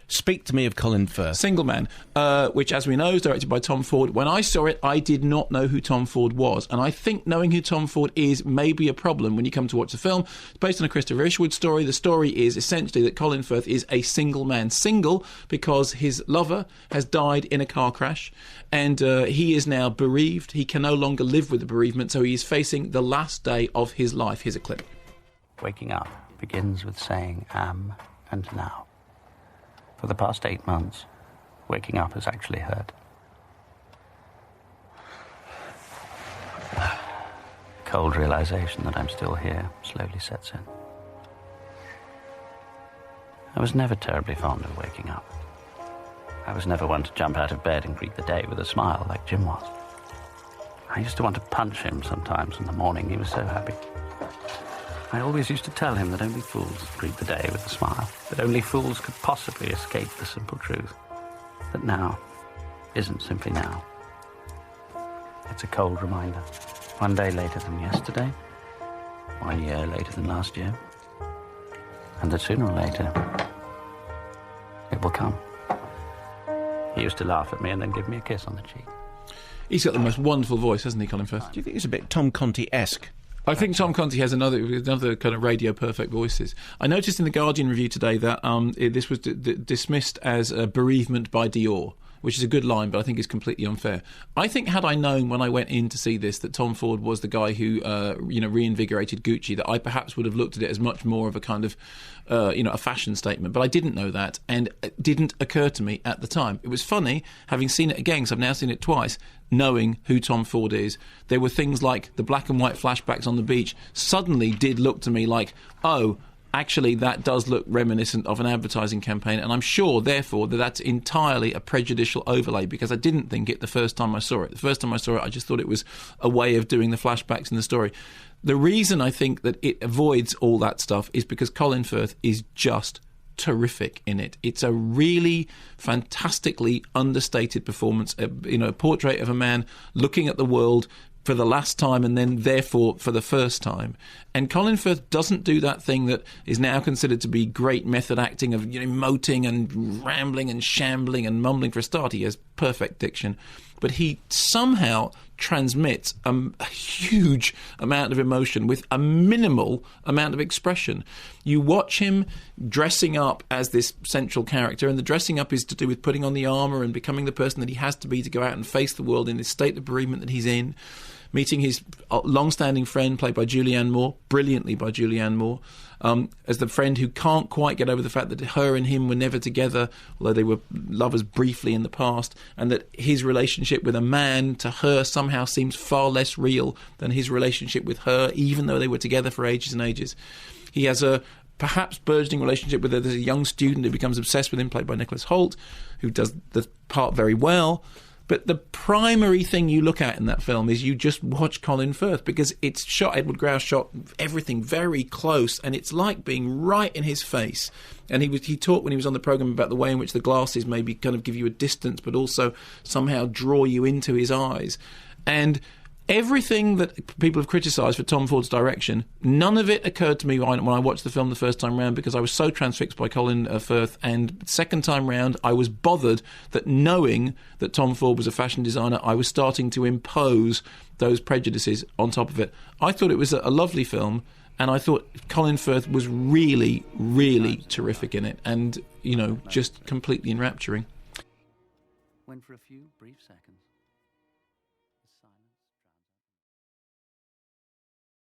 Speak to me of Colin Firth. Single Man, which, as we know, is directed by Tom Ford. When I saw it, I did not know who Tom Ford was. And I think knowing who Tom Ford is may be a problem when you come to watch the film. It's based on a Christopher Isherwood story. The story is essentially that Colin Firth is a single man. Single because his lover has died in a car crash. And he is now bereaved. He can no longer live with the bereavement, so he is facing the last day of his life. Here's a clip. Waking up begins with saying am and now. For the past 8 months, waking up has actually hurt. Cold realization that I'm still here slowly sets in. I was never terribly fond of waking up. I was never one to jump out of bed and greet the day with a smile like Jim was. I used to want to punch him sometimes in the morning. He was so happy. I always used to tell him that only fools greet the day with a smile, that only fools could possibly escape the simple truth, that now isn't simply now. It's a cold reminder. 1 day later than yesterday, 1 year later than last year, and that sooner or later, it will come. He used to laugh at me and then give me a kiss on the cheek. He's got the most wonderful voice, hasn't he, Colin Firth? Do you think it's a bit Tom Conti-esque? I think Tom Conti has another kind of radio perfect voices. I noticed in the Guardian review today that this was dismissed as a bereavement by Dior, which is a good line, but I think it's completely unfair. I think had I known when I went in to see this that Tom Ford was the guy who reinvigorated Gucci, that I perhaps would have looked at it as much more of a kind of a fashion statement. But I didn't know that, and it didn't occur to me at the time. It was funny having seen it again, because I've now seen it twice, knowing who Tom Ford is. There were things like the black and white flashbacks on the beach suddenly did look to me like, oh, actually, that does look reminiscent of an advertising campaign, and I'm sure, therefore, that that's entirely a prejudicial overlay, because I didn't think it the first time I saw it. The first time I saw it, I just thought it was a way of doing the flashbacks in the story. The reason I think that it avoids all that stuff is because Colin Firth is just terrific in it. It's a really fantastically understated performance, a portrait of a man looking at the world for the last time and then therefore for the first time. And Colin Firth doesn't do that thing that is now considered to be great method acting of emoting and rambling and shambling and mumbling. For a start, he has perfect diction, but he somehow transmits a huge amount of emotion with a minimal amount of expression. You watch him dressing up as this central character, and the dressing up is to do with putting on the armour and becoming the person that he has to be to go out and face the world in this state of bereavement that he's in. Meeting his long-standing friend, played by Julianne Moore, brilliantly by Julianne Moore, as the friend who can't quite get over the fact that her and him were never together, although they were lovers briefly in the past, and that his relationship with a man to her somehow seems far less real than his relationship with her, even though they were together for ages and ages. He has a perhaps burgeoning relationship with her. There's a young student who becomes obsessed with him, played by Nicholas Hoult, who does the part very well. But the primary thing you look at in that film is you just watch Colin Firth, because it's shot, Edward Grouse shot everything very close, and it's like being right in his face. And he talked when he was on the programme about the way in which the glasses maybe kind of give you a distance but also somehow draw you into his eyes. And everything that people have criticised for Tom Ford's direction, none of it occurred to me when I watched the film the first time round, because I was so transfixed by Colin Firth. And second time round, I was bothered that, knowing that Tom Ford was a fashion designer, I was starting to impose those prejudices on top of it. I thought it was a lovely film, and I thought Colin Firth was really, really terrific in it, and, just completely enrapturing. When for a few brief seconds